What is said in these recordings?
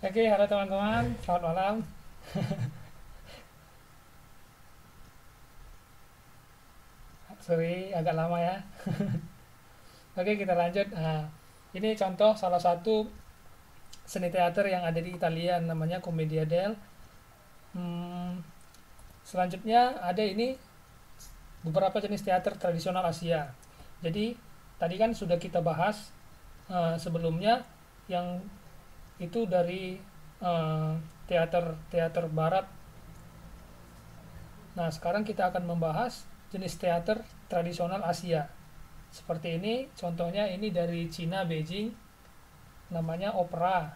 Oke, halo teman-teman, selamat malam. Sorry, agak lama ya. Oke, kita lanjut. Nah, ini contoh salah satu seni teater yang ada di Italia, namanya Commedia dell'. Hmm, Selanjutnya ada ini beberapa jenis teater tradisional Asia. Jadi, tadi kan sudah kita bahas sebelumnya yang itu dari eh, teater teater Barat. Nah, sekarang kita akan membahas jenis teater tradisional Asia. Seperti ini, contohnya ini dari Cina, Beijing, namanya opera.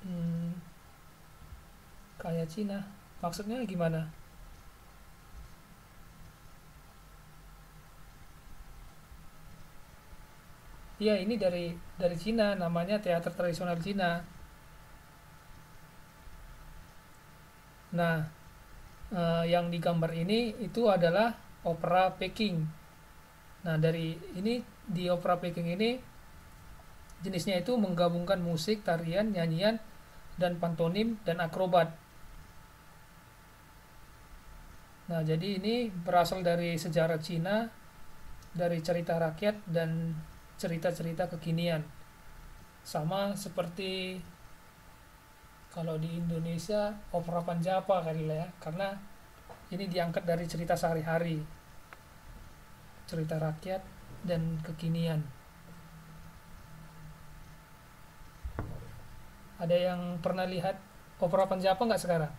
Hmm, Kayak Cina. Maksudnya gimana? Iya, ini dari Cina, namanya teater tradisional Cina. Nah, yang digambar ini itu adalah opera Peking. Nah, dari ini di opera Peking ini jenisnya itu menggabungkan musik, tarian, nyanyian, dan pantomim dan akrobat. Nah, jadi ini berasal dari sejarah Cina, dari cerita rakyat dan cerita-cerita kekinian. Sama seperti kalau di Indonesia opera Panjapa kali lah ya, karena ini diangkat dari cerita sehari-hari, cerita rakyat dan kekinian. Ada yang pernah lihat opera Panjapa nggak sekarang?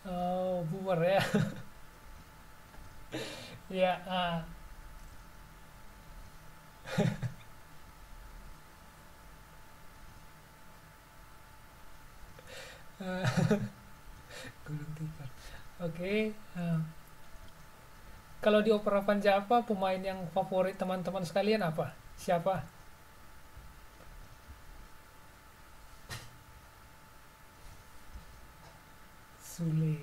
Oh, bubar ya. Ya, gulung tikar. Oke, kalau di opera Panjapa pemain yang favorit teman-teman sekalian apa? Siapa? Sule.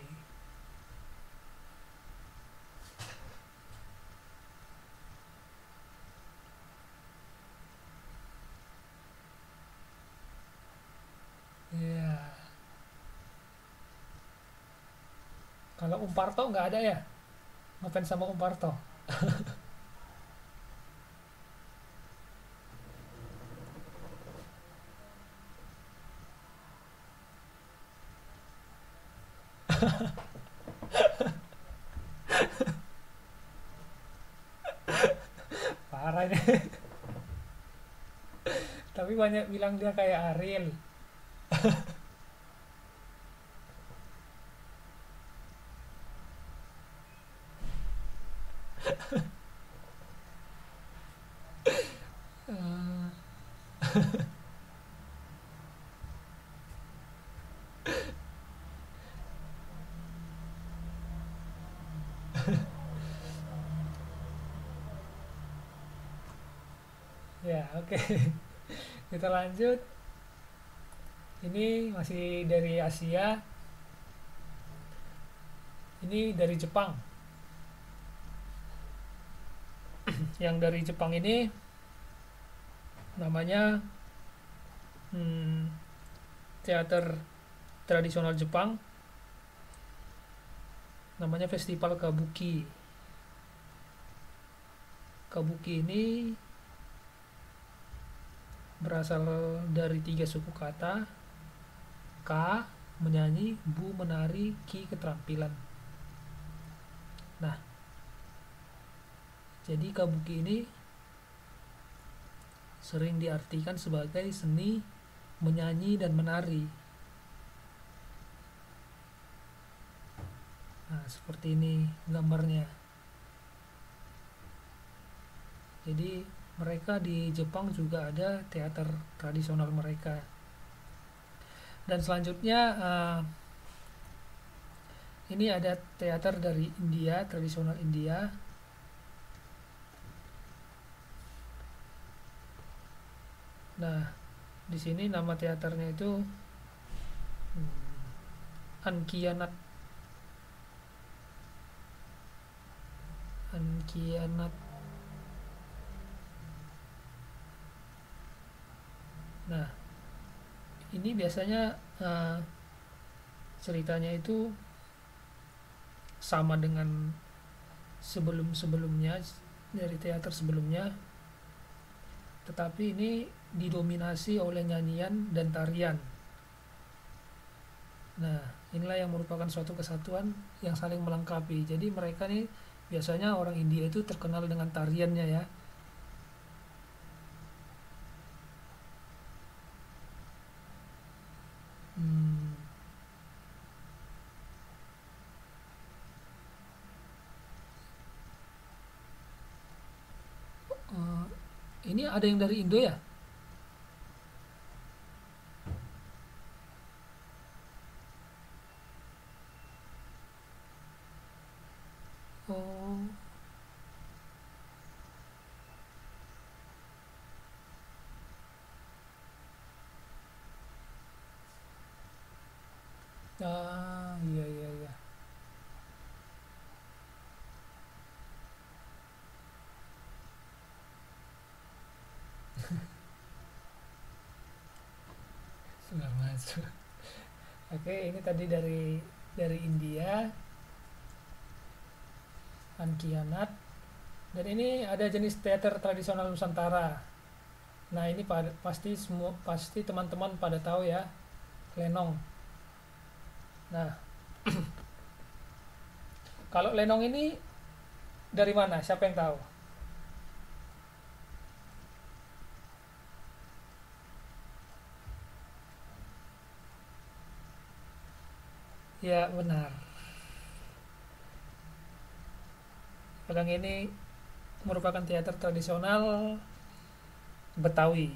Ya. Kalau Umparto nggak ada ya? Ngefans sama Umparto. Parah ini. Tapi banyak bilang dia kayak Ariel. Ya, oke. Kita lanjut. Ini masih dari Asia. Ini dari Jepang. Yang dari Jepang ini namanya hmm, teater tradisional Jepang, namanya Festival Kabuki. Kabuki ini berasal dari tiga suku kata: ka menyanyi, bu menari, ki keterampilan. Nah, jadi kabuki ini sering diartikan sebagai seni menyanyi dan menari. Nah, seperti ini gambarnya. Jadi mereka di Jepang juga ada teater tradisional mereka. Dan selanjutnya ini ada teater dari India, tradisional India. Nah, di sini nama teaternya itu Ankianat. Ankianat. Nah, ini biasanya ceritanya itu sama dengan sebelum-sebelumnya dari teater sebelumnya, tetapi ini didominasi oleh nyanyian dan tarian. Nah, inilah yang merupakan suatu kesatuan yang saling melengkapi. Jadi mereka nih biasanya orang India itu terkenal dengan tariannya ya. Hmm, eh, ini ada yang dari Indo ya? Oh, iya iya iya. Sudah masuk. Oke, ini tadi dari India, Ankianat. Dan ini ada jenis teater tradisional Nusantara. Nah, ini pasti teman-teman pada tahu ya, lenong. Nah, kalau lenong ini dari mana? Siapa yang tahu? Ya, benar. Lenong ini merupakan teater tradisional Betawi.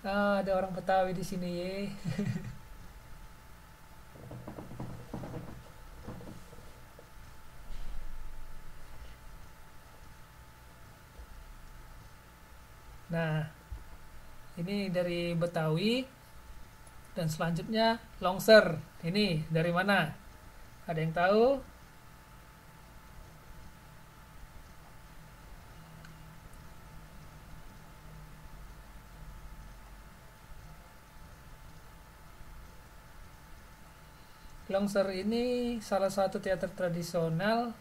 Ada orang Betawi di sini ye. Nah, ini dari Betawi dan selanjutnya Longser. Ini dari mana? Ada yang tahu? Longser ini salah satu teater tradisional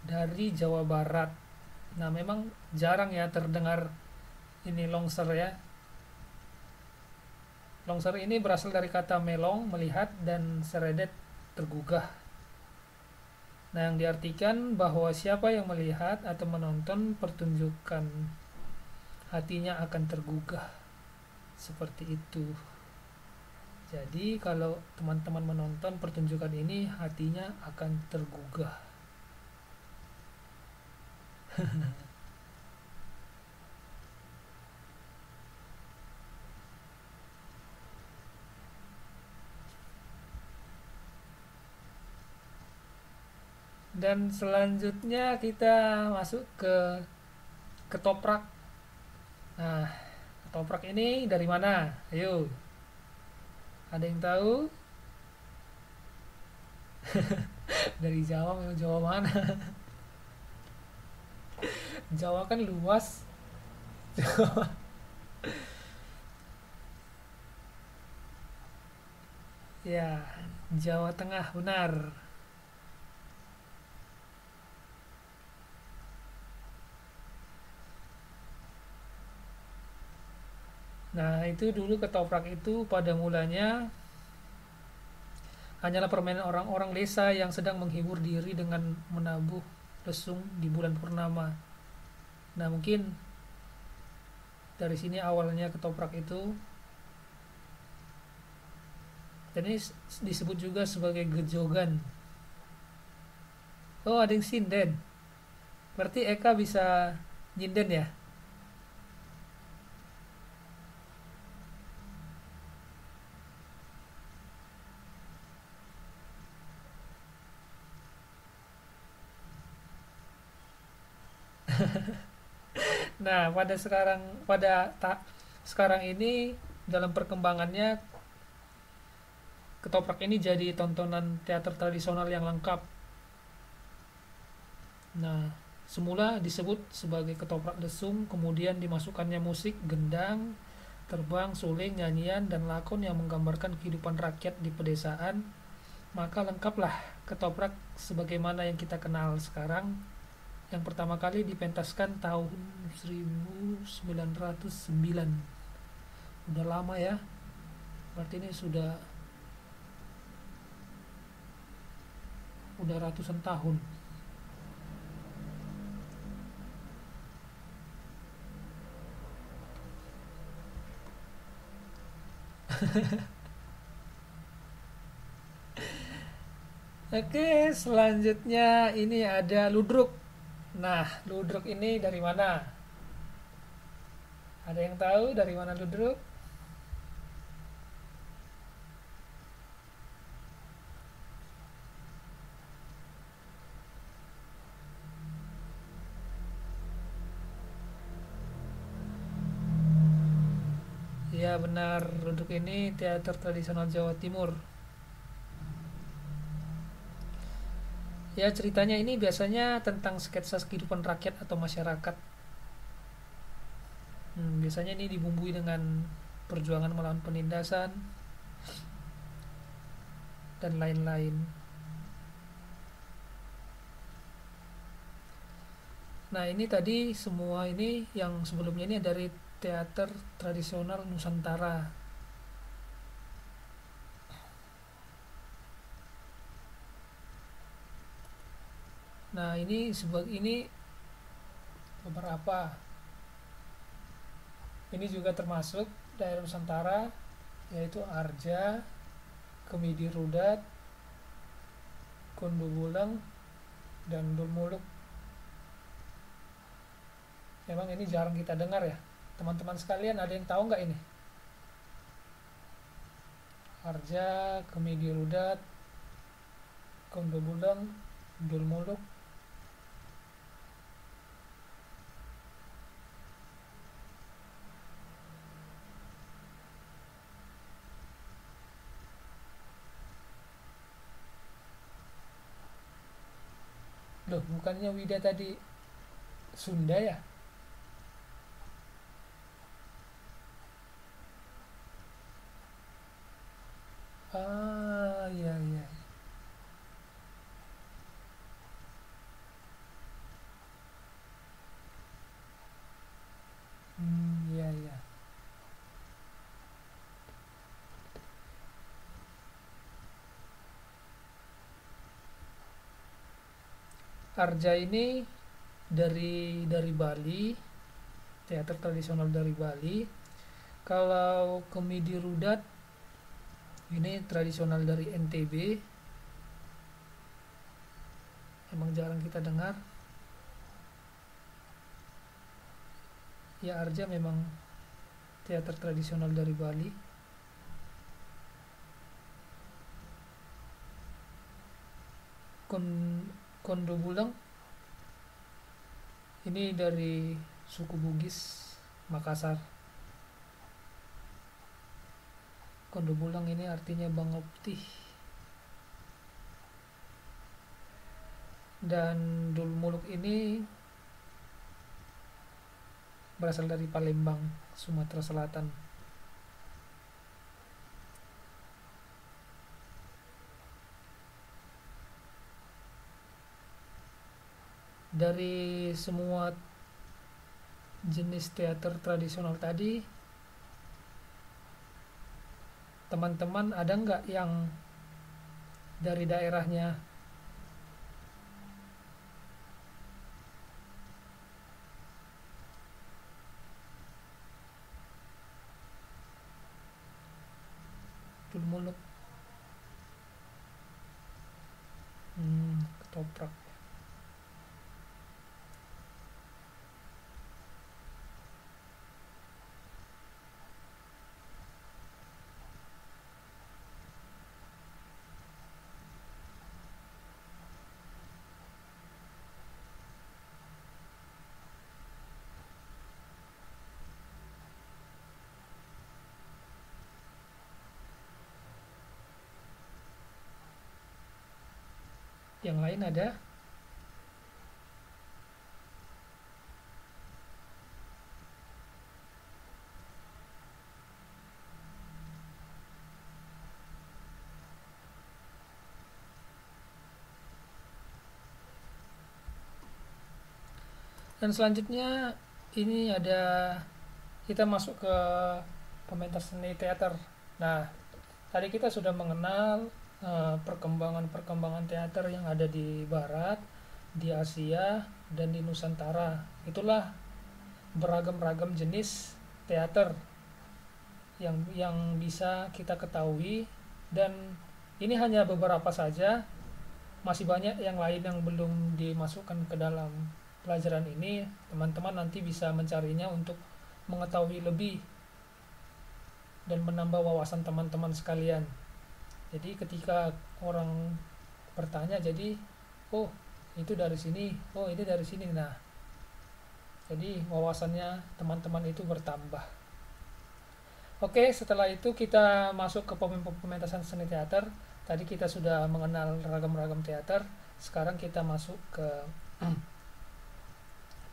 dari Jawa Barat. Nah, memang jarang ya terdengar ini longser ya. Longser ini berasal dari kata melong, melihat, dan seredet, tergugah. Nah, yang diartikan bahwa siapa yang melihat atau menonton pertunjukan hatinya akan tergugah. Seperti itu. Jadi, kalau teman-teman menonton pertunjukan ini, hatinya akan tergugah. Dan selanjutnya kita masuk ke ketoprak. Nah, ketoprak ini dari mana? Ayo, ada yang tahu? Dari Jawa, memang Jawa mana? Jawa kan luas. Ya, Jawa Tengah benar. Nah, itu dulu ketoprak itu pada mulanya hanyalah permainan orang-orang desa yang sedang menghibur diri dengan menabuh lesung di bulan purnama. Nah, mungkin dari sini awalnya ketoprak itu, dan ini disebut juga sebagai gejogan. Oh, ada yang sinden. Berarti Eka bisa nyinden ya? Nah, sekarang ini dalam perkembangannya ketoprak ini jadi tontonan teater tradisional yang lengkap. Nah, semula disebut sebagai ketoprak lesung, kemudian dimasukkannya musik, gendang, terbang, suling, nyanyian, dan lakon yang menggambarkan kehidupan rakyat di pedesaan. Maka lengkaplah ketoprak sebagaimana yang kita kenal sekarang. Yang pertama kali dipentaskan tahun 1909. Udah lama ya, berarti ini udah ratusan tahun. Oke, selanjutnya ini ada ludruk. Nah, ludruk ini dari mana? Ada yang tahu dari mana ludruk? Ya benar, ludruk ini teater tradisional Jawa Timur. Ya ceritanya ini biasanya tentang sketsa kehidupan rakyat atau masyarakat. Biasanya ini dibumbui dengan perjuangan melawan penindasan dan lain-lain. Nah ini tadi semua ini yang sebelumnya ini dari teater tradisional Nusantara. Nah ini beberapa. Ini juga termasuk daerah Nusantara, yaitu Arja, Kemidi Rudat, Kondo Bulang, dan Dulmuluk. Memang ini jarang kita dengar ya. Teman-teman sekalian ada yang tahu nggak ini? Arja, Kemidi Rudat, Kondo Bulang, Dulmuluk. Loh, bukannya Wida tadi Sunda ya? Ah, iya iya. Iya iya. Arja ini dari Bali, teater tradisional dari Bali. Kalau Komedi Rudat ini tradisional dari NTB, emang jarang kita dengar. Ya Arja memang teater tradisional dari Bali. Kon Kondo Bulang ini dari suku Bugis, Makassar. Kondo Bulang ini artinya bangau putih. Dan Dulmuluk ini berasal dari Palembang, Sumatera Selatan. Dari semua jenis teater tradisional tadi, teman-teman ada nggak yang dari daerahnya? Dulmuluk, ketoprak. Yang lain ada? Dan selanjutnya ini ada, kita masuk ke pementas seni teater. Nah, tadi kita sudah mengenal perkembangan-perkembangan teater yang ada di Barat, di Asia, dan di Nusantara. Itulah beragam-ragam jenis teater yang bisa kita ketahui, dan ini hanya beberapa saja. Masih banyak yang lain yang belum dimasukkan ke dalam pelajaran ini. Teman-teman nanti bisa mencarinya untuk mengetahui lebih dan menambah wawasan teman-teman sekalian. Jadi ketika orang bertanya, jadi oh itu dari sini, oh ini dari sini. Nah, jadi wawasannya teman-teman itu bertambah. Oke, setelah itu kita masuk ke pementasan seni teater. Tadi kita sudah mengenal ragam-ragam teater. Sekarang kita masuk ke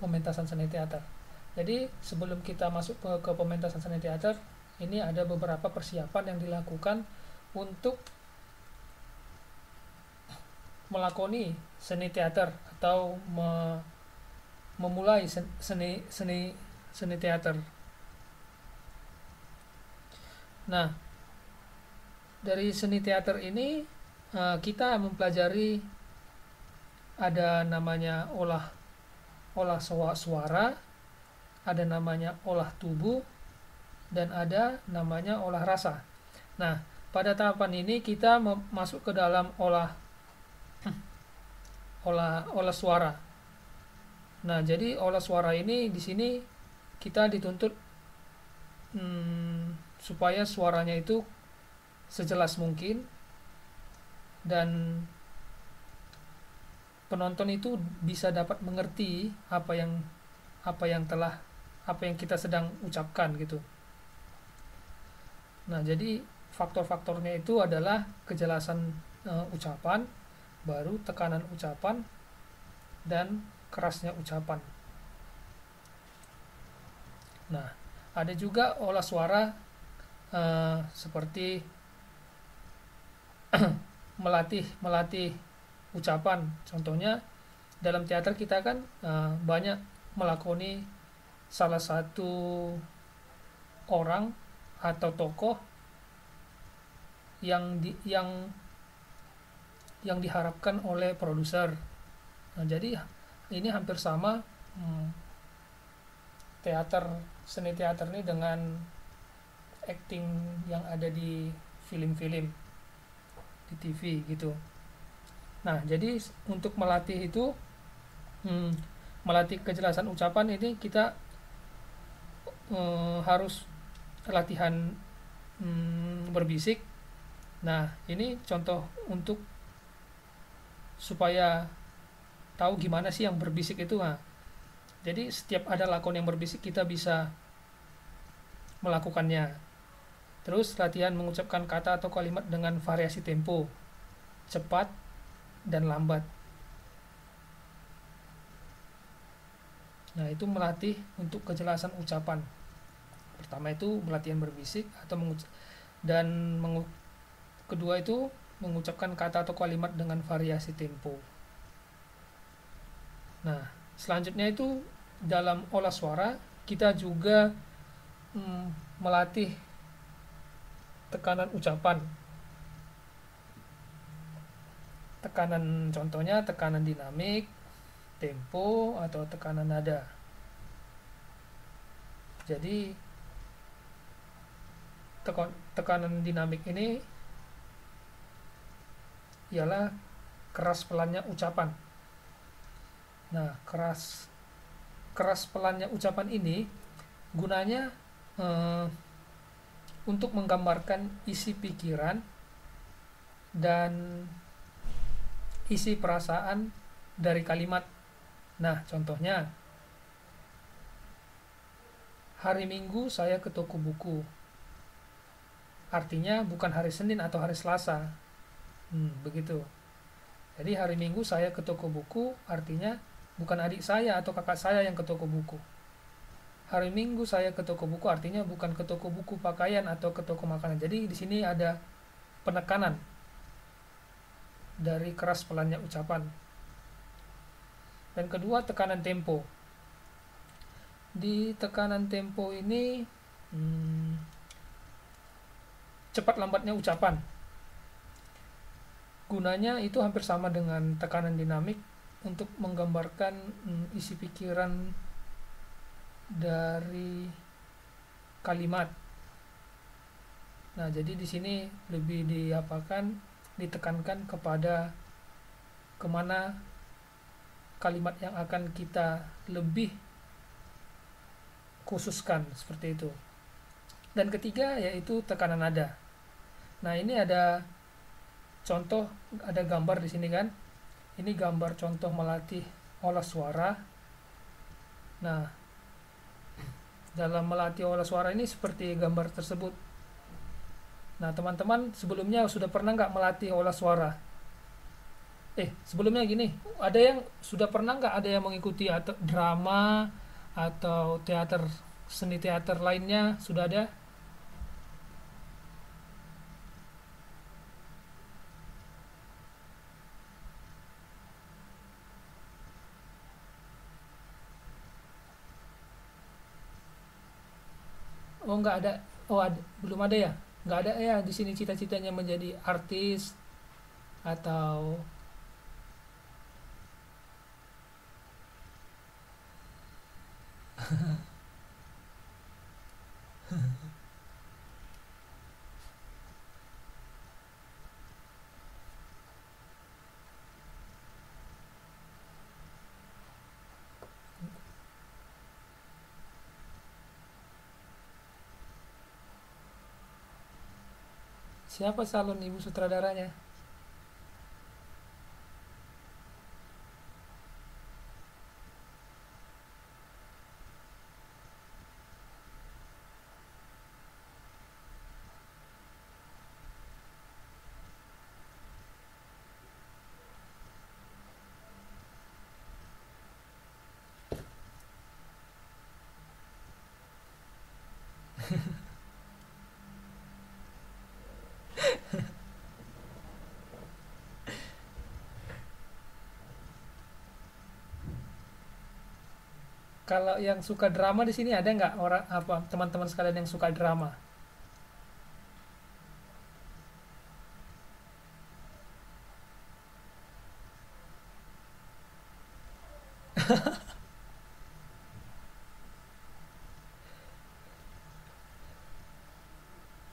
pementasan seni teater. Jadi sebelum kita masuk ke pementasan seni teater, ini ada beberapa persiapan yang dilakukan untuk melakoni seni teater atau memulai seni teater. Nah, dari seni teater ini kita mempelajari ada namanya olah suara, ada namanya olah tubuh, dan ada namanya olah rasa. Nah, pada tahapan ini kita masuk ke dalam olah suara. Nah, jadi olah suara ini di sini kita dituntut supaya suaranya itu sejelas mungkin dan penonton itu bisa dapat mengerti apa yang kita sedang ucapkan gitu. Nah, jadi faktor-faktornya itu adalah kejelasan ucapan, baru tekanan ucapan, dan kerasnya ucapan. Nah, ada juga olah suara seperti melatih ucapan. Contohnya dalam teater kita kan banyak melakoni salah satu orang atau tokoh yang diharapkan oleh produser. Nah, jadi ini hampir sama seni teater ini dengan acting yang ada di film-film di TV gitu. Nah, jadi untuk melatih itu melatih kejelasan ucapan ini kita harus latihan berbisik. Nah, ini contoh untuk supaya tahu gimana sih yang berbisik itu. Nah, jadi setiap ada lakon yang berbisik kita bisa melakukannya. Terus latihan mengucapkan kata atau kalimat dengan variasi tempo, cepat dan lambat. Nah, itu melatih untuk kejelasan ucapan. Pertama itu latihan berbisik atau kedua itu mengucapkan kata atau kalimat dengan variasi tempo. Nah, selanjutnya itu dalam olah suara kita juga melatih tekanan ucapan. Contohnya tekanan dinamik, tempo, atau tekanan nada. Jadi tekanan dinamik ini ialah keras pelannya ucapan. Nah, keras pelannya ucapan ini gunanya untuk menggambarkan isi pikiran dan isi perasaan dari kalimat. Nah, contohnya hari Minggu saya ke toko buku. Artinya bukan hari Senin atau hari Selasa. Begitu. Jadi hari Minggu saya ke toko buku artinya bukan adik saya atau kakak saya yang ke toko buku. Hari Minggu saya ke toko buku artinya bukan ke toko buku pakaian atau ke toko makanan. Jadi di sini ada penekanan dari keras pelannya ucapan. Dan kedua, tekanan tempo. Di tekanan tempo ini cepat lambatnya ucapan. Gunanya itu hampir sama dengan tekanan dinamik untuk menggambarkan isi pikiran dari kalimat. Nah, jadi di sini lebih ditekankan kepada kemana kalimat yang akan kita lebih khususkan, seperti itu. Dan ketiga yaitu tekanan nada. Nah, ini ada contoh, ada gambar di sini kan. Ini gambar contoh melatih olah suara. Nah, dalam melatih olah suara ini seperti gambar tersebut. Nah, teman-teman sebelumnya sudah pernah nggak melatih olah suara? Sebelumnya gini, ada yang sudah pernah nggak ada yang mengikuti atau drama atau teater, seni teater lainnya, sudah ada? Oh, nggak ada. Oh, belum ada ya? Nggak ada ya di sini cita-citanya menjadi artis atau siapa calon ibu sutradaranya? Kalau yang suka drama di sini ada nggak orang apa teman-teman sekalian yang suka drama?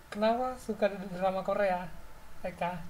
Kenapa suka drama Korea, Eka?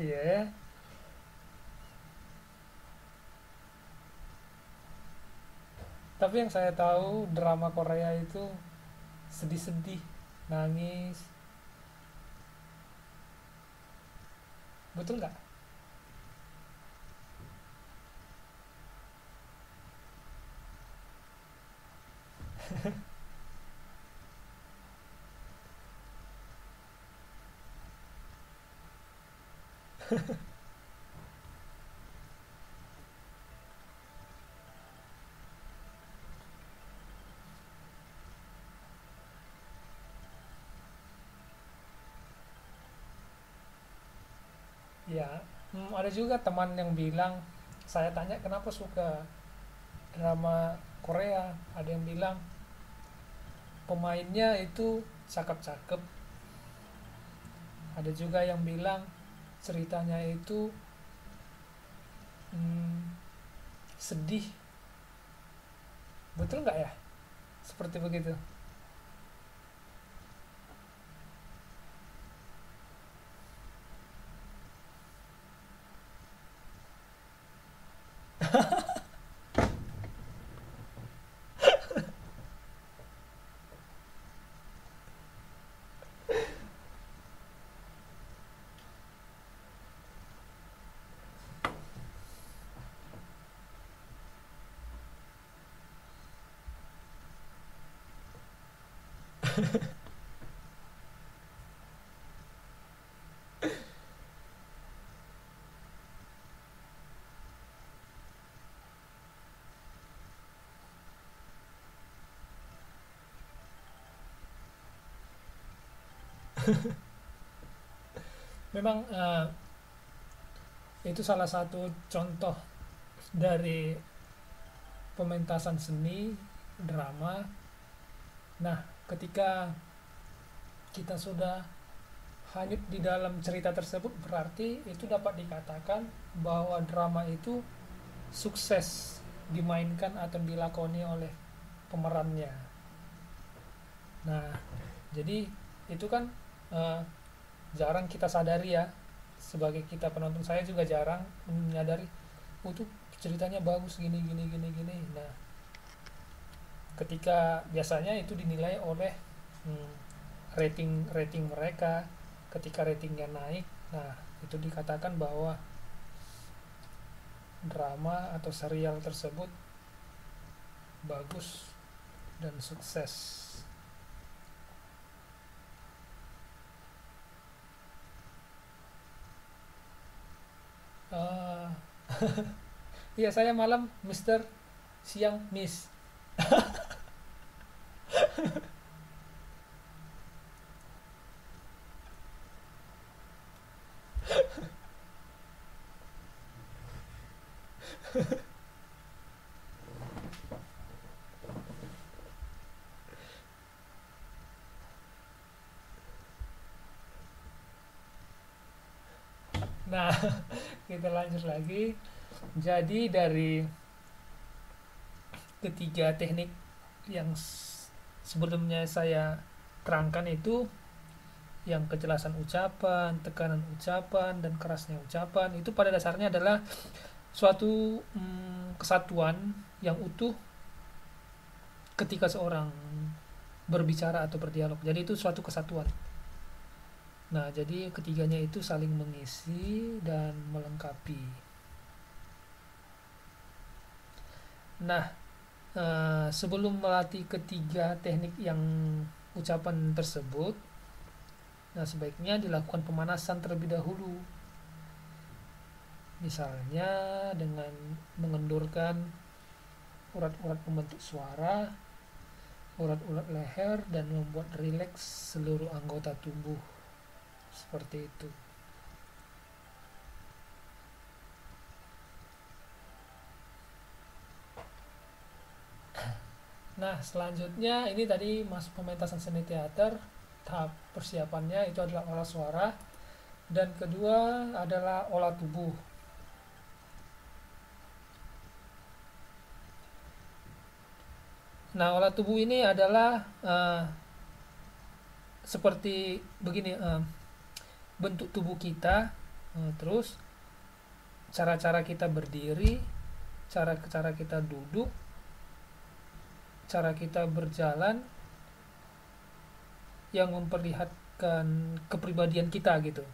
Iya ya. Tapi yang saya tahu drama Korea itu sedih-sedih, nangis, betul nggak? Ya, ada juga teman yang bilang, saya tanya kenapa suka drama Korea, ada yang bilang pemainnya itu cakep-cakep. Ada juga yang bilang ceritanya itu sedih. Betul nggak ya? Seperti begitu. Memang itu salah satu contoh dari pementasan seni drama. Nah, ketika kita sudah hanyut di dalam cerita tersebut, berarti itu dapat dikatakan bahwa drama itu sukses dimainkan atau dilakoni oleh pemerannya. Nah, jadi itu kan eh, jarang kita sadari ya, sebagai kita penonton. Saya juga jarang menyadari, oh tuh ceritanya bagus gini gini gini gini. Nah, ketika biasanya itu dinilai oleh hmm, rating rating mereka. Ketika ratingnya naik, nah itu dikatakan bahwa drama atau serial tersebut bagus dan sukses. uh, Iya, saya malam Mister, siang Miss. Nah, kita lanjut lagi. Jadi dari ketiga teknik yang sebelumnya saya terangkan itu, yang kejelasan ucapan, tekanan ucapan, dan kerasnya ucapan, itu pada dasarnya adalah suatu kesatuan yang utuh ketika seorang berbicara atau berdialog. Jadi itu suatu kesatuan. Nah, jadi ketiganya itu saling mengisi dan melengkapi. Nah, sebelum melatih ketiga teknik yang ucapan tersebut, nah sebaiknya dilakukan pemanasan terlebih dahulu. Misalnya dengan mengendurkan urat-urat pembentuk suara, urat-urat leher, dan membuat rileks seluruh anggota tubuh. Seperti itu. Nah, selanjutnya ini tadi masuk pementasan seni teater. Tahap persiapannya itu adalah olah suara, dan kedua adalah olah tubuh. Nah, olah tubuh ini adalah seperti begini, bentuk tubuh kita, terus cara-cara kita berdiri, cara-cara kita duduk, cara kita berjalan, yang memperlihatkan kepribadian kita gitu.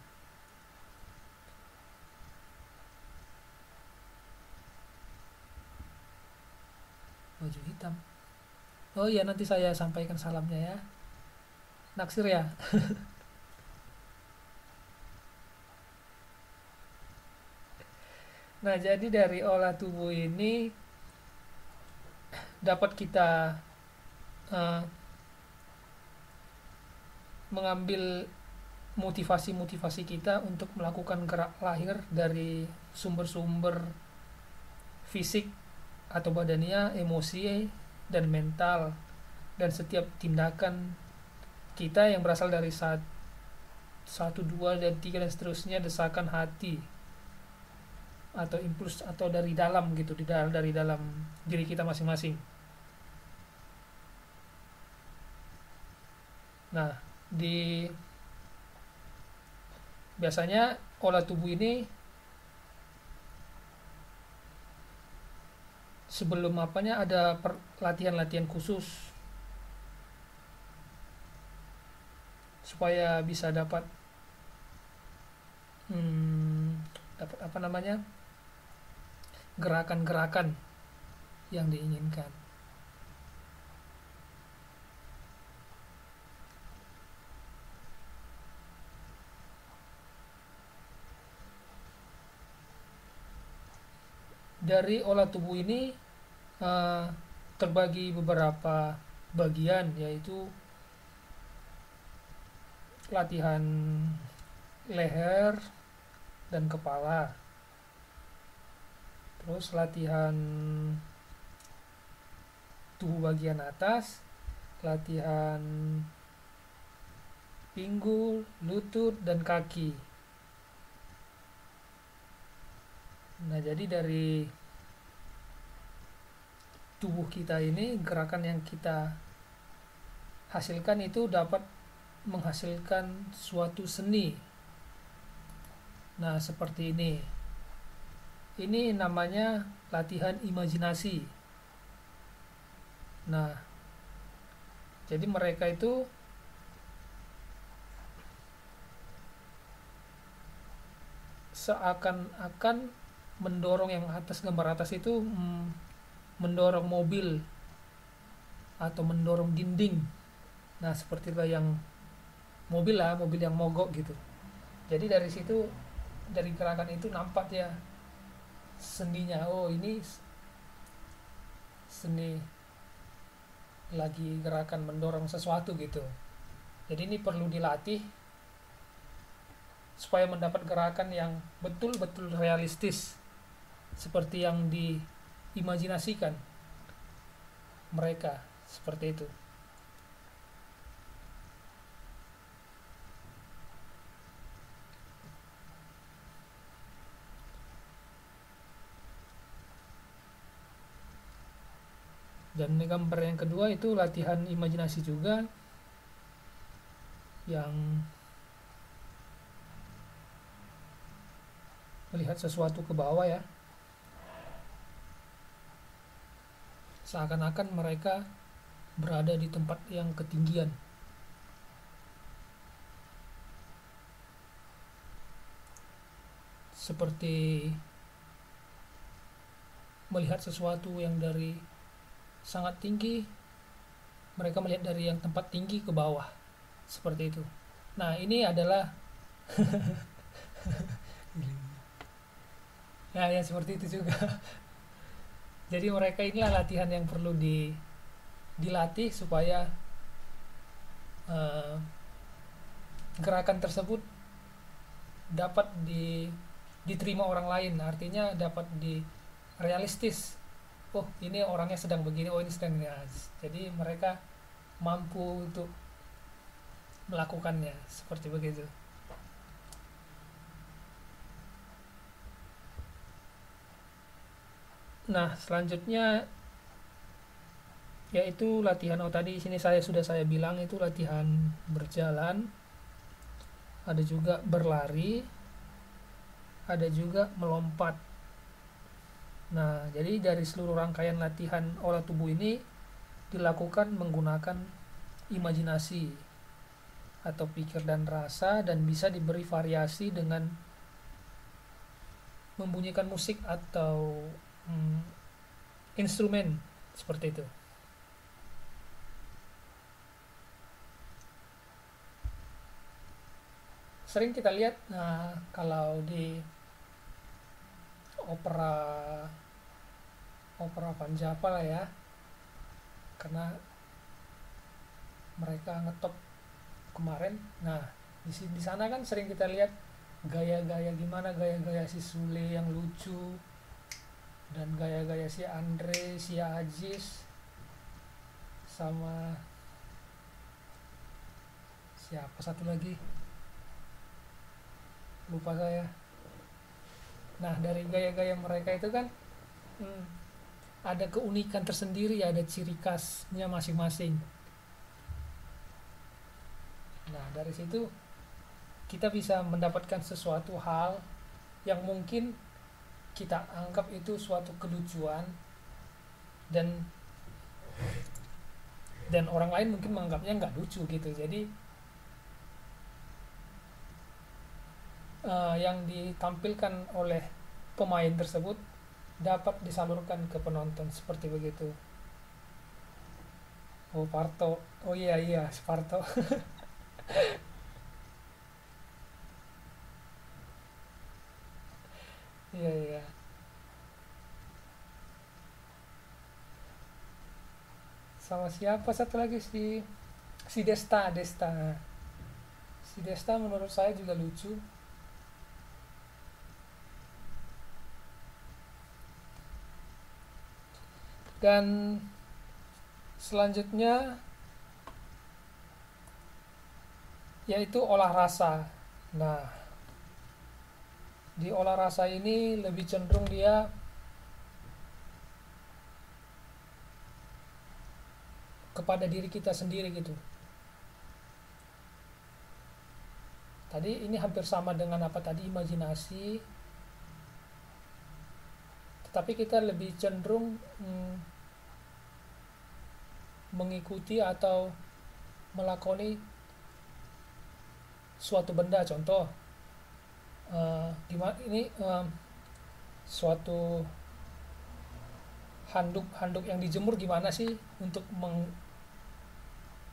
Baju hitam. Oh iya, nanti saya sampaikan salamnya ya. Naksir ya. Nah, jadi dari olah tubuh ini dapat kita uh, mengambil motivasi-motivasi kita untuk melakukan gerak lahir dari sumber-sumber fisik atau badannya, emosi dan mental, dan setiap tindakan kita yang berasal dari satu, dua, dan tiga, dan seterusnya, desakan hati atau impuls atau dari dalam gitu, dari dalam diri kita masing-masing. Nah, di biasanya olah tubuh ini sebelum apanya ada latihan-latihan khusus supaya bisa dapat dapat apa namanya, gerakan-gerakan yang diinginkan. Dari olah tubuh ini terbagi beberapa bagian, yaitu latihan leher dan kepala, terus latihan tubuh bagian atas, latihan pinggul, lutut, dan kaki. Nah, jadi dari tubuh kita ini, gerakan yang kita hasilkan itu dapat menghasilkan suatu seni. Nah, seperti ini. Ini namanya latihan imajinasi. Nah, jadi mereka itu seakan-akan mendorong yang atas, gambar atas itu mendorong mobil atau mendorong dinding. Nah, seperti itu yang mobil yang mogok gitu. Jadi dari situ, dari gerakan itu nampak ya seninya. Oh, ini seni lagi gerakan mendorong sesuatu gitu. Jadi ini perlu dilatih supaya mendapat gerakan yang betul-betul realistis seperti yang diimajinasikan mereka, seperti itu. Dan gambar yang kedua itu latihan imajinasi juga, yang melihat sesuatu ke bawah ya, seakan-akan mereka berada di tempat yang ketinggian. Seperti melihat sesuatu yang dari sangat tinggi, mereka melihat dari yang tempat tinggi ke bawah, seperti itu. Nah, ini adalah ya seperti itu juga. Jadi mereka inilah latihan yang perlu dilatih supaya gerakan tersebut dapat diterima orang lain, artinya dapat realistis. Oh, ini orangnya sedang begini, oh ini sedang ya. Jadi mereka mampu untuk melakukannya seperti begitu. Nah, selanjutnya yaitu latihan, tadi sini sudah saya bilang itu latihan berjalan, ada juga berlari, ada juga melompat. Nah, jadi dari seluruh rangkaian latihan olah tubuh ini dilakukan menggunakan imajinasi atau pikir dan rasa, dan bisa diberi variasi dengan membunyikan musik atau instrumen seperti itu. Sering kita lihat kalau di opera Panjapa lah ya, karena mereka ngetop kemarin. Nah, di sana kan sering kita lihat gaya-gaya si Sule yang lucu, dan gaya-gaya si Andre, si Ajis, sama Siapa satu lagi, lupa saya. Nah, dari gaya-gaya mereka itu kan, hmm, ada keunikan tersendiri, ada ciri khasnya masing-masing. Nah, dari situ kita bisa mendapatkan sesuatu hal yang mungkin kita anggap itu suatu kelucuan, dan orang lain mungkin menganggapnya nggak lucu gitu. Jadi yang ditampilkan oleh pemain tersebut dapat disalurkan ke penonton seperti begitu. Oh, Parto. Oh iya, iya, si Parto. Iya, iya. Sama siapa satu lagi, si Desta, Desta. Si Desta menurut saya juga lucu. Dan selanjutnya yaitu olah rasa. Nah, di olah rasa ini lebih cenderung dia kepada diri kita sendiri gitu. Tadi ini hampir sama dengan apa tadi, imajinasi, tetapi kita lebih cenderung mengikuti atau melakoni suatu benda. Contoh, gimana ini, suatu handuk yang dijemur, gimana sih untuk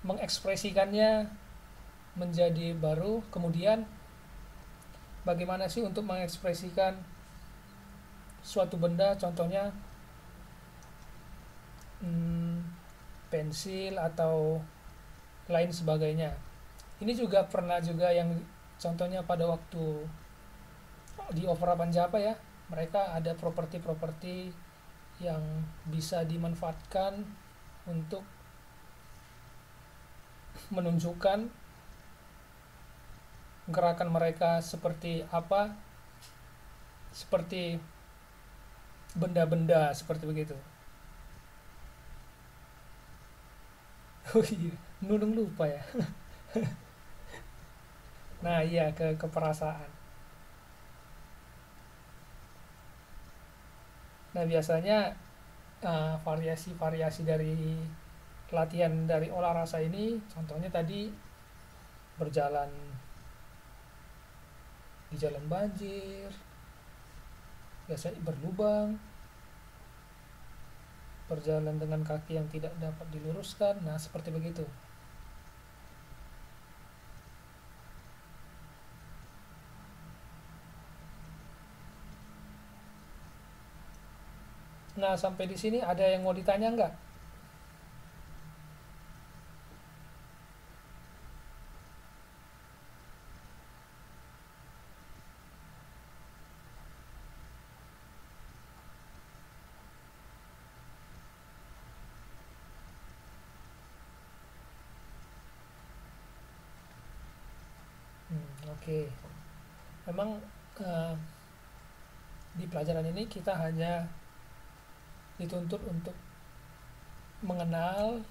mengekspresikannya menjadi baru. Kemudian bagaimana sih untuk mengekspresikan suatu benda, contohnya hmm, pensil atau lain sebagainya. Ini juga pernah juga yang contohnya pada waktu di Opera Panjapa ya, mereka ada properti-properti yang bisa dimanfaatkan untuk menunjukkan gerakan mereka seperti apa, seperti benda-benda seperti begitu. Oh iya, nunung lupa ya. Nah iya, keperasaan. Nah biasanya variasi-variasi dari latihan dari olah rasa ini, contohnya tadi berjalan di jalan banjir, biasanya berlubang, berjalan dengan kaki yang tidak dapat diluruskan. Nah seperti begitu. Nah sampai di sini ada yang mau ditanya nggak? Oke. Memang eh, di pelajaran ini kita hanya dituntut untuk mengenal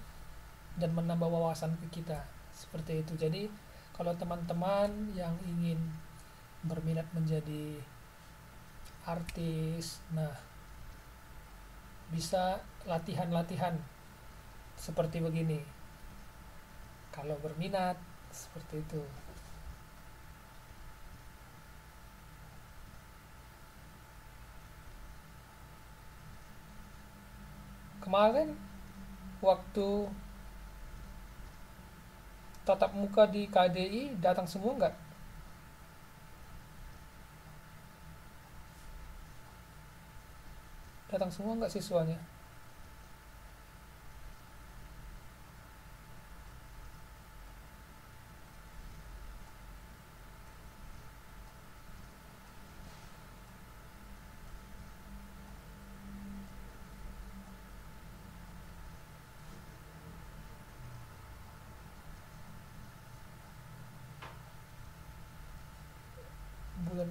dan menambah wawasan ke kita seperti itu. Jadi kalau teman-teman yang ingin berminat menjadi artis, nah bisa latihan-latihan seperti begini kalau berminat seperti itu. Kemarin waktu tatap muka di KDI datang semua nggak? Datang semua nggak siswanya?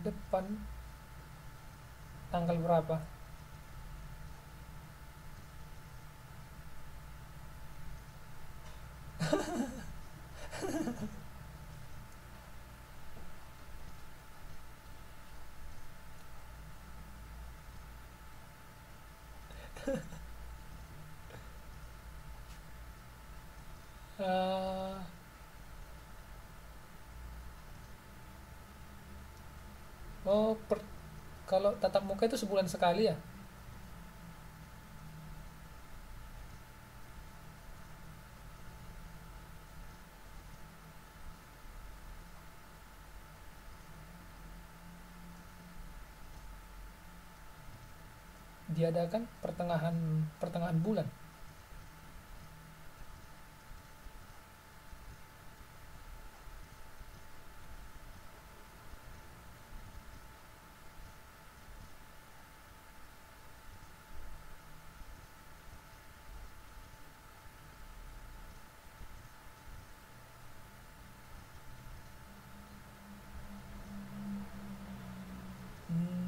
depan tanggal berapa? Eh, oh, kalau tatap muka itu sebulan sekali ya? Diadakan pertengahan pertengahan bulan. Hmm.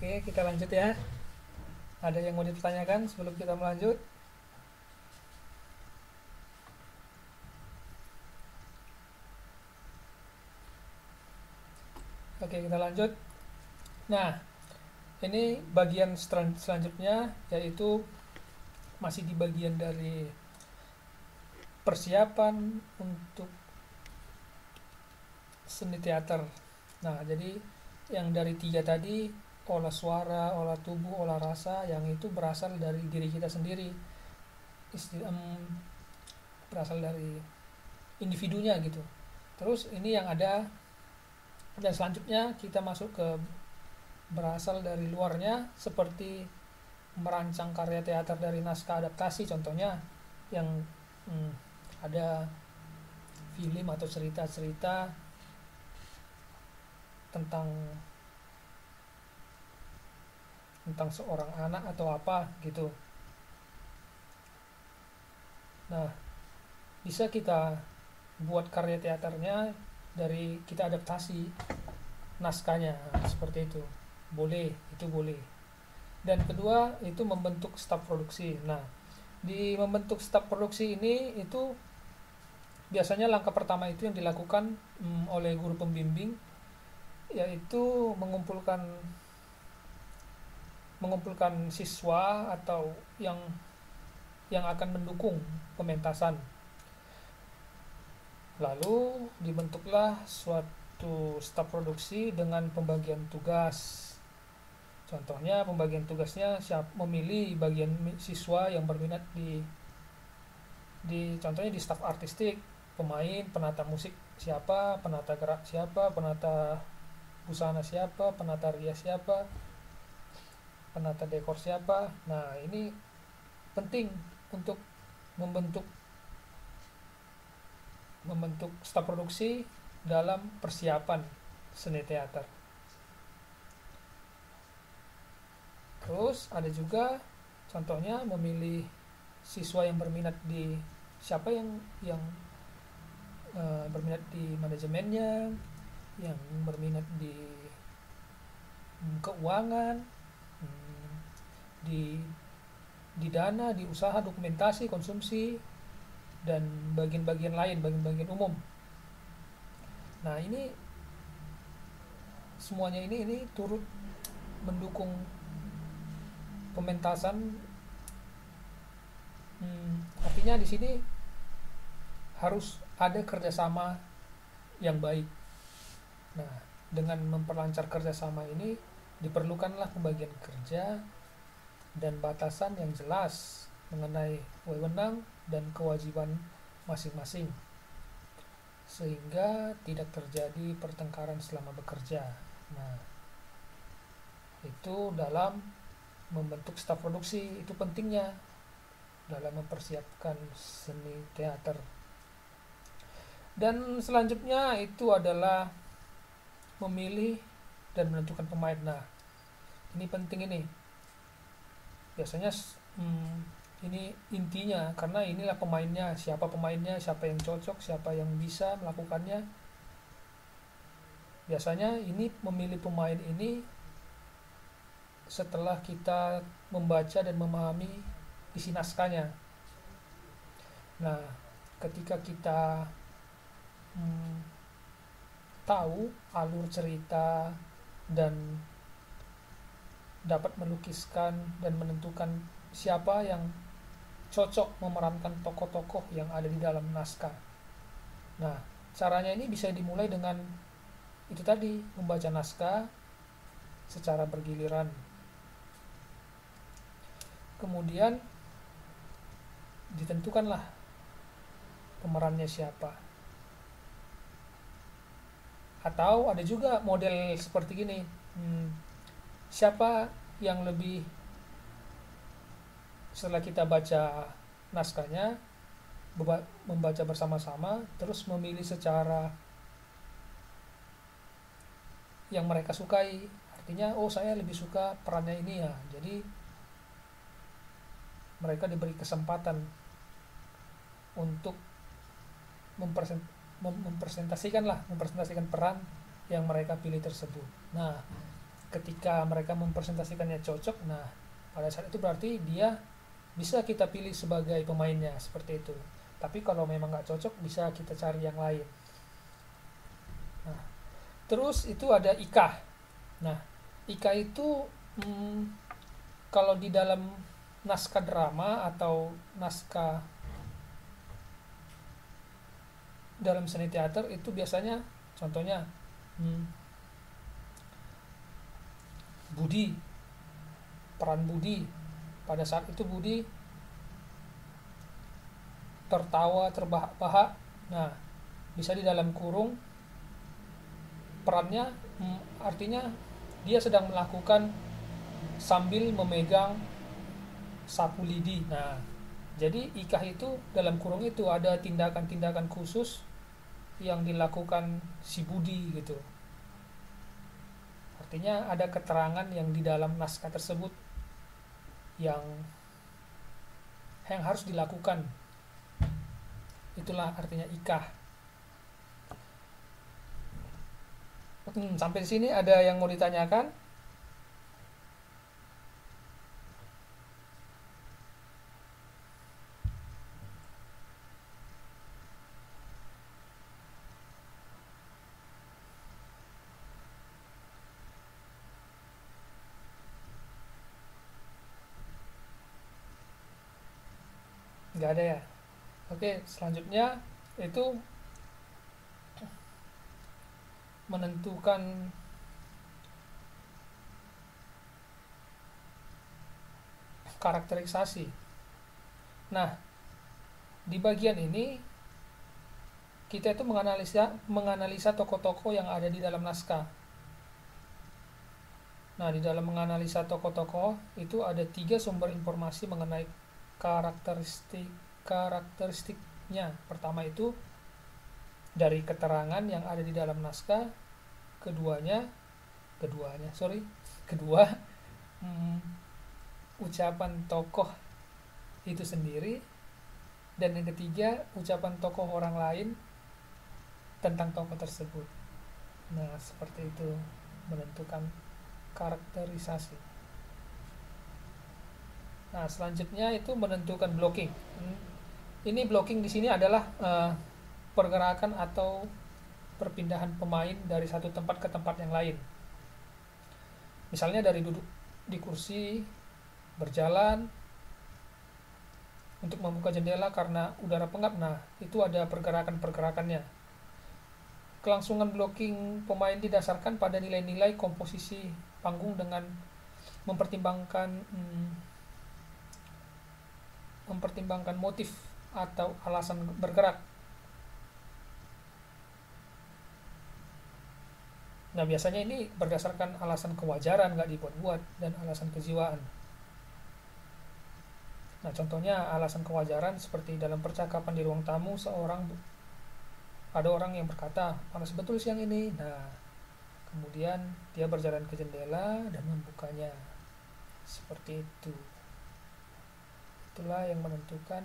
Oke, kita lanjut ya. Ada yang mau ditanyakan sebelum kita melanjut? Oke, kita lanjut. Nah, ini bagian selanjutnya, yaitu masih di bagian dari persiapan untuk seni teater. Nah, jadi yang dari tiga tadi, olah suara, olah tubuh, olah rasa, yang itu berasal dari diri kita sendiri. Berasal dari individunya gitu. Terus ini yang ada, dan selanjutnya kita masuk ke berasal dari luarnya, seperti merancang karya teater dari naskah adaptasi, contohnya yang hmm, ada film atau cerita-cerita tentang tentang seorang anak atau apa gitu. Nah, bisa kita buat karya teaternya dari kita adaptasi naskahnya, seperti itu. Boleh, itu boleh. Dan kedua, itu membentuk staf produksi. Nah, di membentuk staf produksi ini itu biasanya langkah pertama itu yang dilakukan oleh guru pembimbing, yaitu mengumpulkan siswa atau yang akan mendukung pementasan. Lalu dibentuklah suatu staf produksi dengan pembagian tugas. Contohnya pembagian tugasnya memilih bagian siswa yang berminat di contohnya di staf artistik, pemain, penata musik siapa, penata gerak siapa, penata busana siapa, penata rias siapa, penata dekor siapa. Nah, ini penting untuk membentuk membentuk staf produksi dalam persiapan seni teater. Terus ada juga contohnya memilih siswa yang berminat di siapa yang berminat di manajemennya, yang berminat di keuangan, hmm, di dana, di usaha, dokumentasi, konsumsi, dan bagian-bagian lain, bagian-bagian umum. Nah, ini semuanya ini turut mendukung pementasan. Artinya di sini harus ada kerjasama yang baik. Nah, dengan memperlancar kerjasama ini diperlukanlah pembagian kerja dan batasan yang jelas mengenai wewenang dan kewajiban masing-masing, sehingga tidak terjadi pertengkaran selama bekerja. Nah, itu dalam membentuk staf produksi, itu pentingnya dalam mempersiapkan seni teater. Dan selanjutnya itu adalah memilih dan menentukan pemain. Nah, ini penting ini. Biasanya ini intinya, karena inilah pemainnya, siapa yang cocok, siapa yang bisa melakukannya. Biasanya ini memilih pemain ini setelah kita membaca dan memahami isi naskahnya. Nah, ketika kita tahu alur cerita dan dapat melukiskan dan menentukan siapa yang cocok memerankan tokoh-tokoh yang ada di dalam naskah. Nah, caranya ini bisa dimulai dengan itu tadi, membaca naskah secara bergiliran. Kemudian ditentukanlah pemerannya siapa. Atau ada juga model seperti gini, siapa yang lebih, setelah kita baca naskahnya, membaca bersama-sama, terus memilih secara yang mereka sukai. Artinya, oh saya lebih suka perannya ini ya, jadi mereka diberi kesempatan untuk mempresentasikan peran yang mereka pilih tersebut. Nah, ketika mereka mempresentasikannya cocok, nah pada saat itu berarti dia bisa kita pilih sebagai pemainnya, seperti itu. Tapi kalau memang nggak cocok, bisa kita cari yang lain. Nah, terus itu ada ikah. Nah, ikah itu kalau di dalam naskah drama atau naskah dalam seni teater itu biasanya, contohnya Budi, peran Budi. Pada saat itu Budi tertawa terbahak-bahak. Nah, bisa di dalam kurung perannya, artinya dia sedang melakukan sambil memegang sapu lidi. Nah, jadi ikah itu dalam kurung itu ada tindakan-tindakan khusus yang dilakukan si Budi gitu. Artinya ada keterangan yang di dalam naskah tersebut yang harus dilakukan. Itulah artinya ikah. Sampai sini ada yang mau ditanyakan? Nggak ada ya? Oke, selanjutnya itu menentukan karakterisasi. Nah, di bagian ini kita itu menganalisa tokoh-tokoh yang ada di dalam naskah. Nah, di dalam menganalisa tokoh-tokoh itu ada 3 sumber informasi mengenai karakteristiknya. Pertama itu dari keterangan yang ada di dalam naskah. Kedua ucapan tokoh itu sendiri, dan yang ketiga ucapan tokoh orang lain tentang tokoh tersebut. Nah, seperti itu menentukan karakterisasi. Nah, selanjutnya itu menentukan blocking. Ini blocking di sini adalah pergerakan atau perpindahan pemain dari satu tempat ke tempat yang lain. Misalnya dari duduk di kursi, berjalan untuk membuka jendela karena udara pengap. Nah, itu ada pergerakan-pergerakannya. Kelangsungan blocking pemain didasarkan pada nilai-nilai komposisi panggung dengan mempertimbangkan mempertimbangkan motif atau alasan bergerak. Nah, biasanya ini berdasarkan alasan kewajaran, nggak dibuat-buat, dan alasan kejiwaan. Nah, contohnya alasan kewajaran seperti dalam percakapan di ruang tamu, ada orang yang berkata, panas betul siang ini. Nah, kemudian dia berjalan ke jendela dan membukanya. Seperti itu. Itulah yang menentukan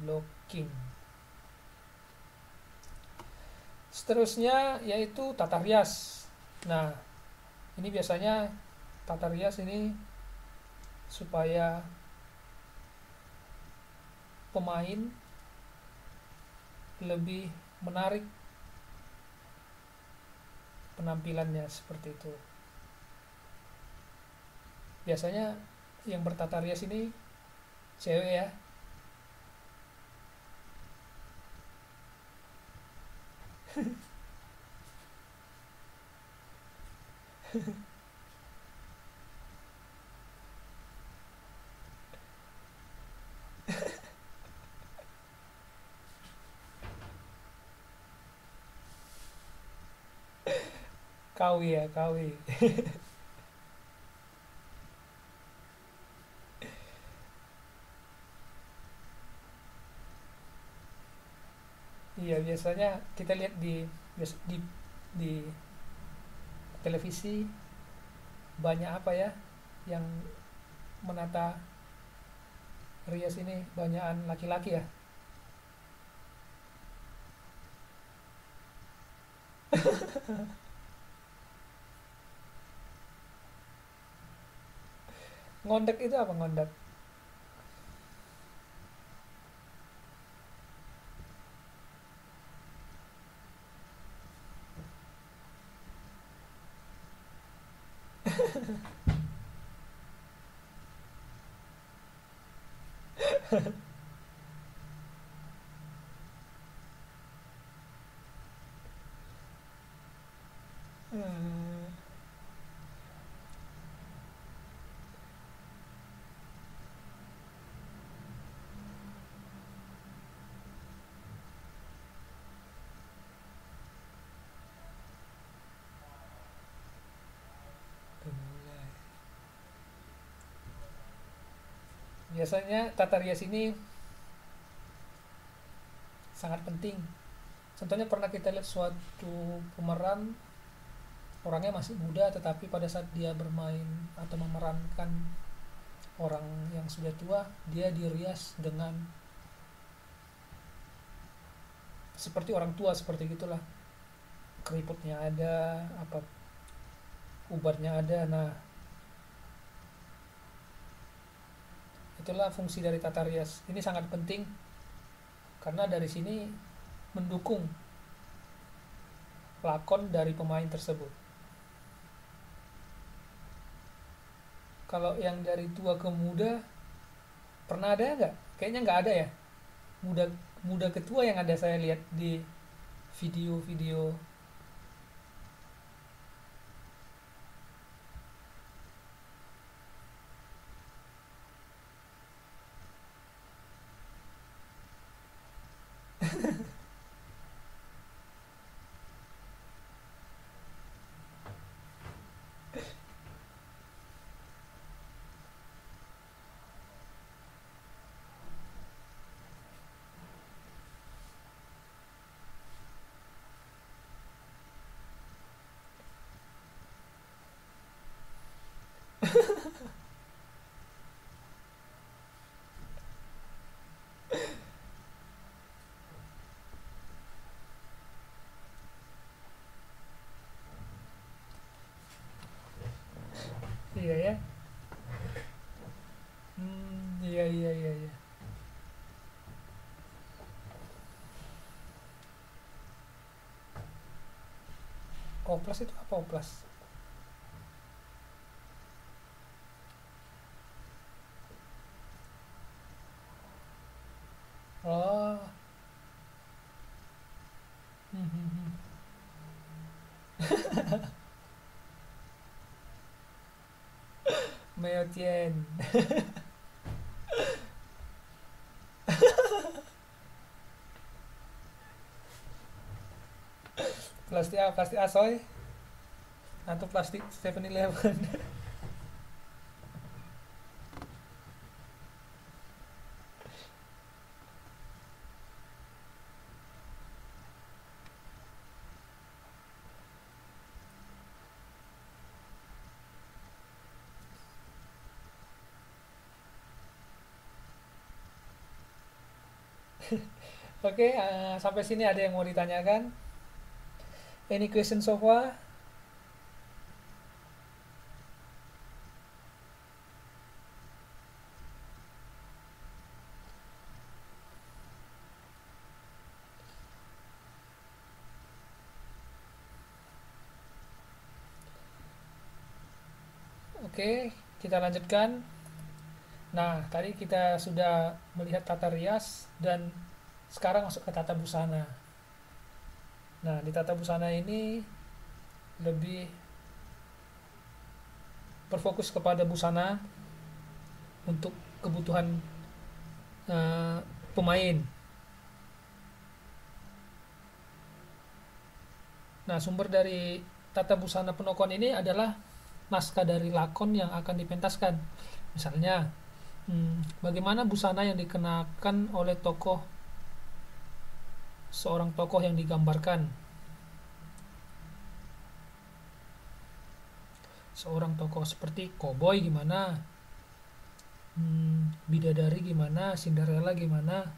blocking. Seterusnya yaitu tata rias. Nah, ini biasanya tata rias ini supaya pemain lebih menarik penampilannya, seperti itu. Biasanya yang bertata rias ini cewek ya. Kawi ya, kawi. Iya, biasanya kita lihat di televisi banyak apa ya yang menata rias ini, banyakan laki-laki ya. Ngondek itu apa ngondek? Hmm, biasanya tata rias ini sangat penting. Contohnya pernah kita lihat suatu pemeran, orangnya masih muda tetapi pada saat dia bermain atau memerankan orang yang sudah tua, dia dirias dengan seperti orang tua, seperti gitulah. Keriputnya ada, apa ubarnya ada. Nah, itulah fungsi dari tata rias. Ini sangat penting karena dari sini mendukung lakon dari pemain tersebut. Kalau yang dari tua ke muda, pernah ada nggak? Kayaknya nggak ada ya. Muda muda ke tua yang ada saya lihat di video-video. Iya ya. Iya iya iya iya. Oplas itu apa oplas? Oh. Hmm, hmm, hmm. Meotien. Plastik apa? Plastik asoy atau plastik 7-Eleven? Oke, sampai sini ada yang mau ditanyakan? Any question so far? Oke, kita lanjutkan. Nah, tadi kita sudah melihat tata rias dan sekarang masuk ke tata busana. Nah, di tata busana ini lebih berfokus kepada busana untuk kebutuhan eh, pemain. Nah, sumber dari tata busana penokon ini adalah naskah dari lakon yang akan dipentaskan. Misalnya, bagaimana busana yang dikenakan oleh seorang tokoh yang digambarkan. Seorang tokoh seperti koboi gimana, bidadari gimana, Cinderella gimana,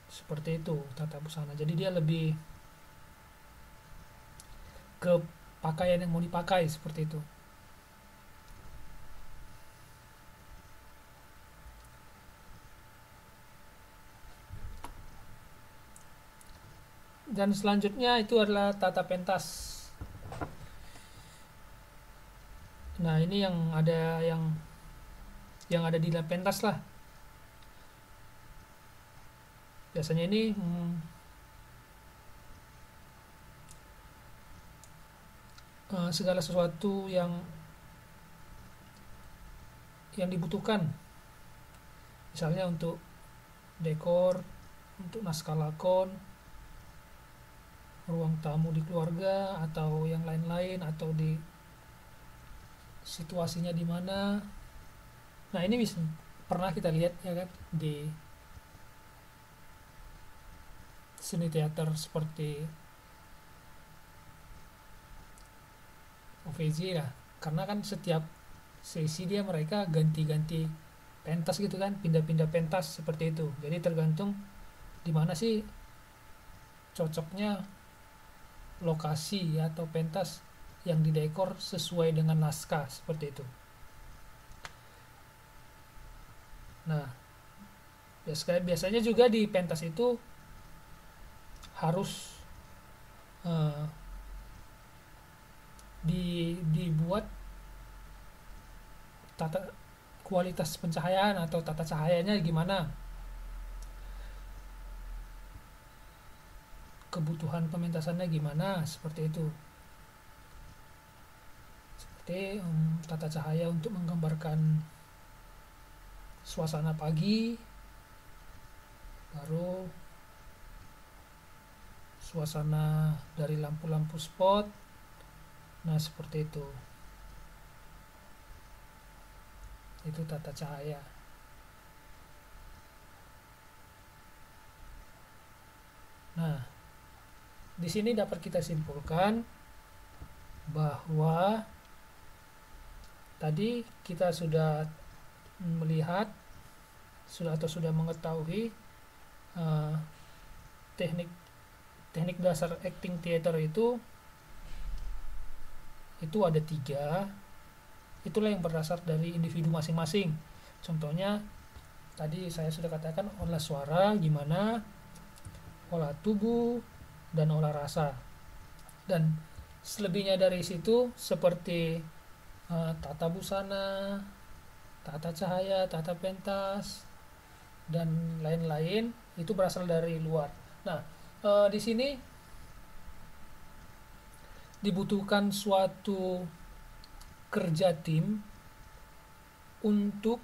seperti itu tata busana. Jadi dia lebih ke pakaian yang mau dipakai seperti itu. Dan selanjutnya itu adalah tata pentas. Nah, ini yang ada di dalam pentas lah. Biasanya ini segala sesuatu yang dibutuhkan. Misalnya untuk dekor, untuk naskah lakon, ruang tamu di keluarga atau yang lain-lain, atau di situasinya di mana. Nah, ini bisa pernah kita lihat ya kan di seni teater seperti OVJ lah. Karena kan setiap sesi dia mereka ganti-ganti pentas gitu kan, pindah-pindah pentas seperti itu. Jadi tergantung di mana sih cocoknya lokasi atau pentas yang didekor sesuai dengan naskah seperti itu. Nah, biasanya juga di pentas itu harus eh, dibuat tata kualitas pencahayaan atau tata cahayanya gimana, kebutuhan pementasannya gimana, seperti itu. Seperti tata cahaya untuk menggambarkan suasana pagi, baru suasana dari lampu-lampu spot. Nah, seperti itu tata cahaya. Nah, di sini dapat kita simpulkan bahwa tadi kita sudah melihat sudah mengetahui uh, teknik teknik dasar acting theater itu ada 3. itulah yang berdasar dari individu masing-masing. Contohnya tadi saya sudah katakan olah suara gimana, olah tubuh, dan olah rasa. Dan selebihnya dari situ seperti tata busana, tata cahaya, tata pentas, dan lain-lain itu berasal dari luar. Nah, di sini dibutuhkan suatu kerja tim untuk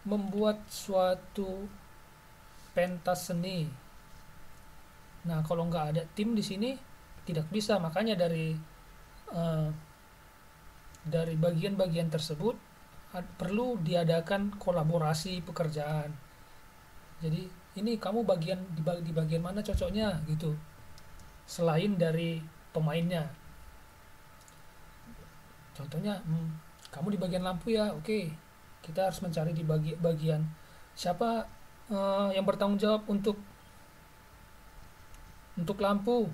membuat suatu pentas seni. Nah, kalau nggak ada tim di sini tidak bisa. Makanya eh, dari bagian-bagian tersebut perlu diadakan kolaborasi pekerjaan. Jadi ini kamu di bagian mana cocoknya gitu. Selain dari pemainnya. Contohnya, kamu di bagian lampu ya, oke. Kita harus mencari di bagian siapa yang bertanggung jawab untuk lampu,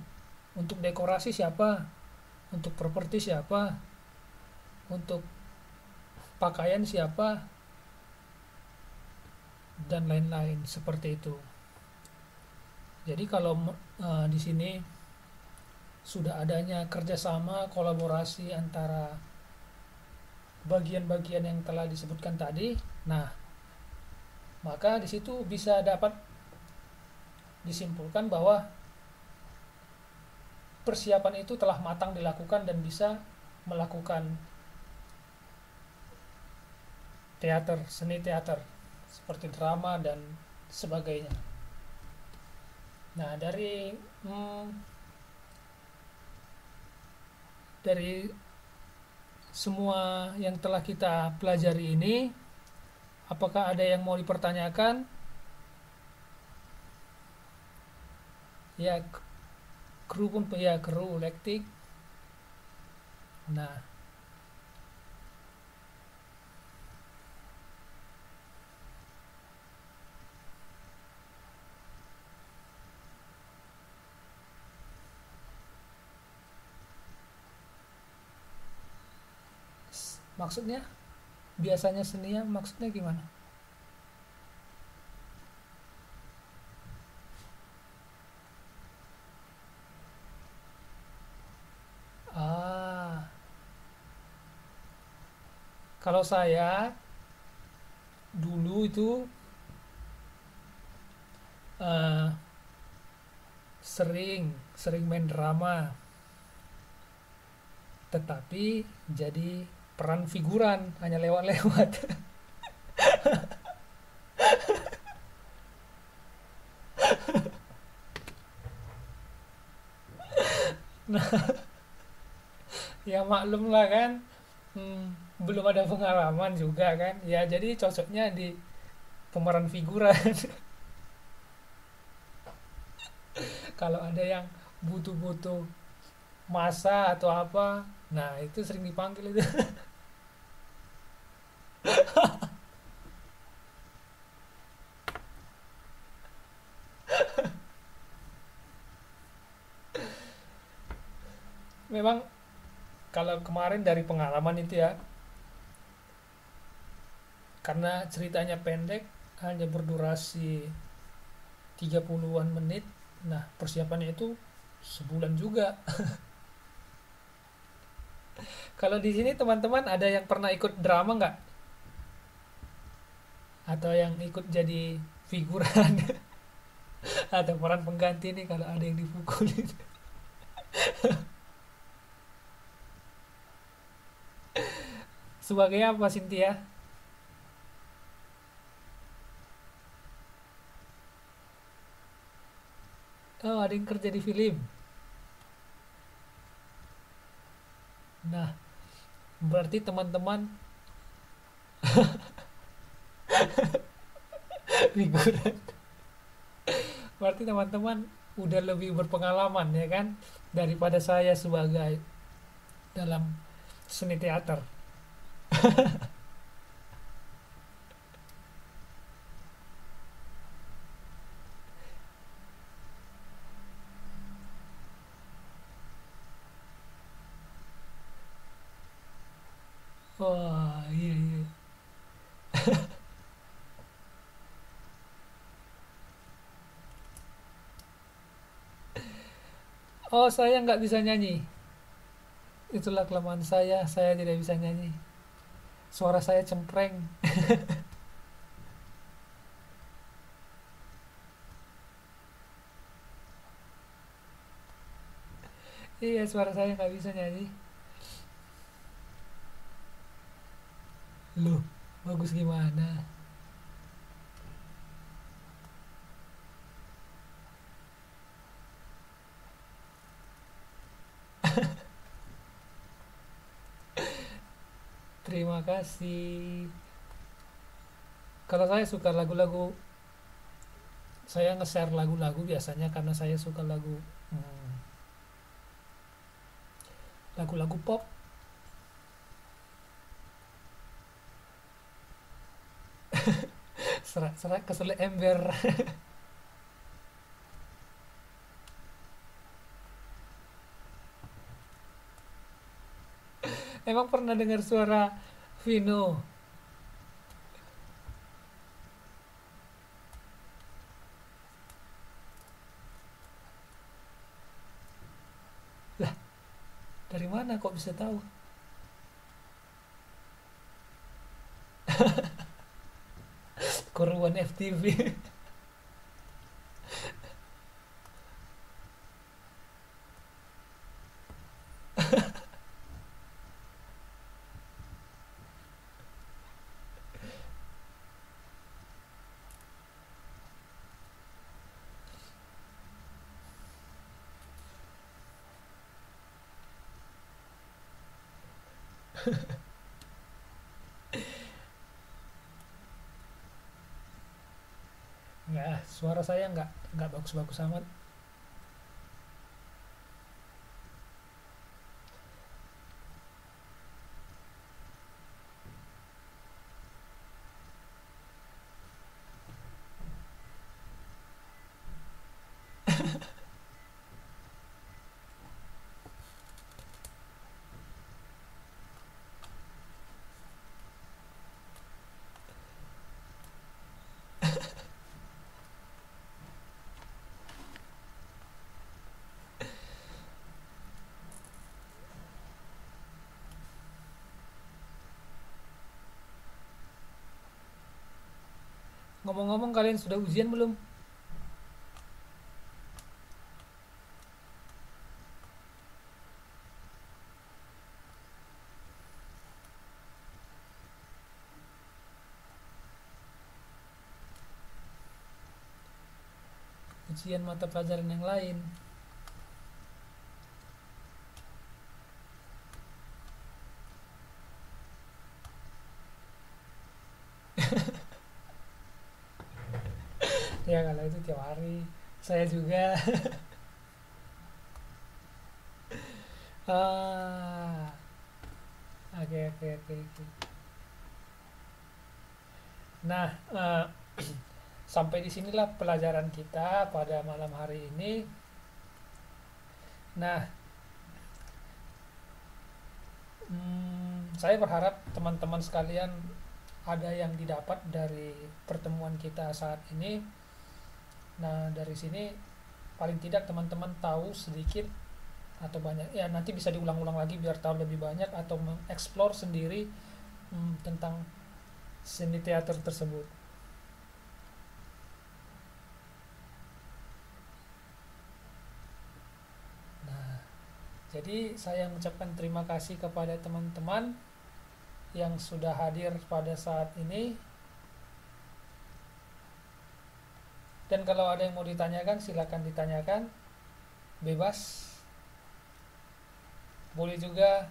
untuk dekorasi siapa, untuk properti siapa, untuk pakaian siapa, dan lain-lain seperti itu. Jadi kalau di sini sudah adanya kerjasama kolaborasi antara bagian-bagian yang telah disebutkan tadi, nah maka di situ bisa dapat disimpulkan bahwa persiapan itu telah matang dilakukan dan bisa melakukan seni teater seperti drama dan sebagainya. Nah, dari semua yang telah kita pelajari ini, apakah ada yang mau dipertanyakan? Ya, kru lektik. Nah, maksudnya biasanya seninya maksudnya gimana? Ah, kalau saya dulu itu eh, sering sering main drama, tetapi jadi peran figuran hanya lewat-lewat. Ya maklum lah kan, belum ada pengalaman juga kan, ya jadi cocoknya di pemeran figuran. Kalau ada yang butuh-butuh masa atau apa, nah itu sering dipanggil itu. Memang kalau kemarin dari pengalaman itu ya, karena ceritanya pendek, hanya berdurasi 30-an menit, nah persiapannya itu sebulan juga. Kalau di sini teman-teman ada yang pernah ikut drama nggak? Atau yang ikut jadi figuran? Atau peran pengganti nih kalau ada yang dipukulin? Sebagai apa Cynthia? Oh, ada yang kerja di film. Nah, berarti teman-teman figuran. Berarti teman-teman udah lebih berpengalaman ya kan daripada saya sebagai dalam seni teater. Oh iya iya. Oh saya nggak bisa nyanyi. Itulah kelemahan saya tidak bisa nyanyi. Suara saya cempreng. Iya suara saya nggak bisa nyanyi. Loh, bagus gimana? Terima kasih. Kalau saya suka lagu-lagu, saya nge-share lagu-lagu biasanya karena saya suka hmm, lagu-lagu pop. Serak-serak keselak ember. Emang pernah dengar suara Vino? Lah, dari mana kok bisa tahu? Korban FTV. Nggak, suara saya nggak bagus-bagus amat. Ngomong-ngomong kalian sudah ujian belum? Ujian mata pelajaran yang lain. Ya kalau itu tiap hari. Saya juga. Ah, oke oke oke oke. Nah, sampai di sinilah pelajaran kita pada malam hari ini. Nah, saya berharap teman-teman sekalian ada yang didapat dari pertemuan kita saat ini. Nah, dari sini paling tidak teman-teman tahu sedikit atau banyak, ya nanti bisa diulang-ulang lagi biar tahu lebih banyak atau mengeksplor sendiri tentang seni teater tersebut. Nah, jadi saya mengucapkan terima kasih kepada teman-teman yang sudah hadir pada saat ini. Dan kalau ada yang mau ditanyakan, silakan ditanyakan, bebas. Boleh juga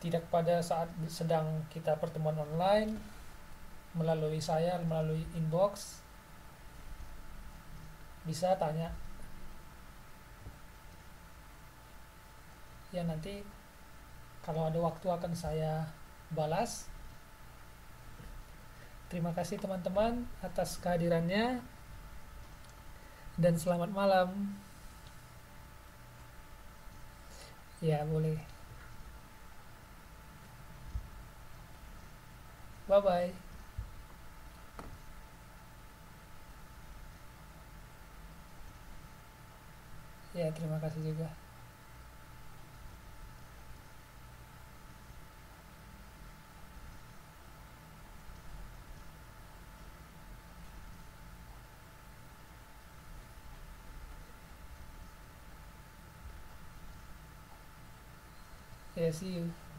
tidak pada saat sedang kita pertemuan online, melalui saya, melalui inbox, bisa tanya. Ya nanti kalau ada waktu akan saya balas. Terima kasih teman-teman atas kehadirannya dan selamat malam. Ya, boleh. Bye bye. Ya, terima kasih juga. Ya, see you.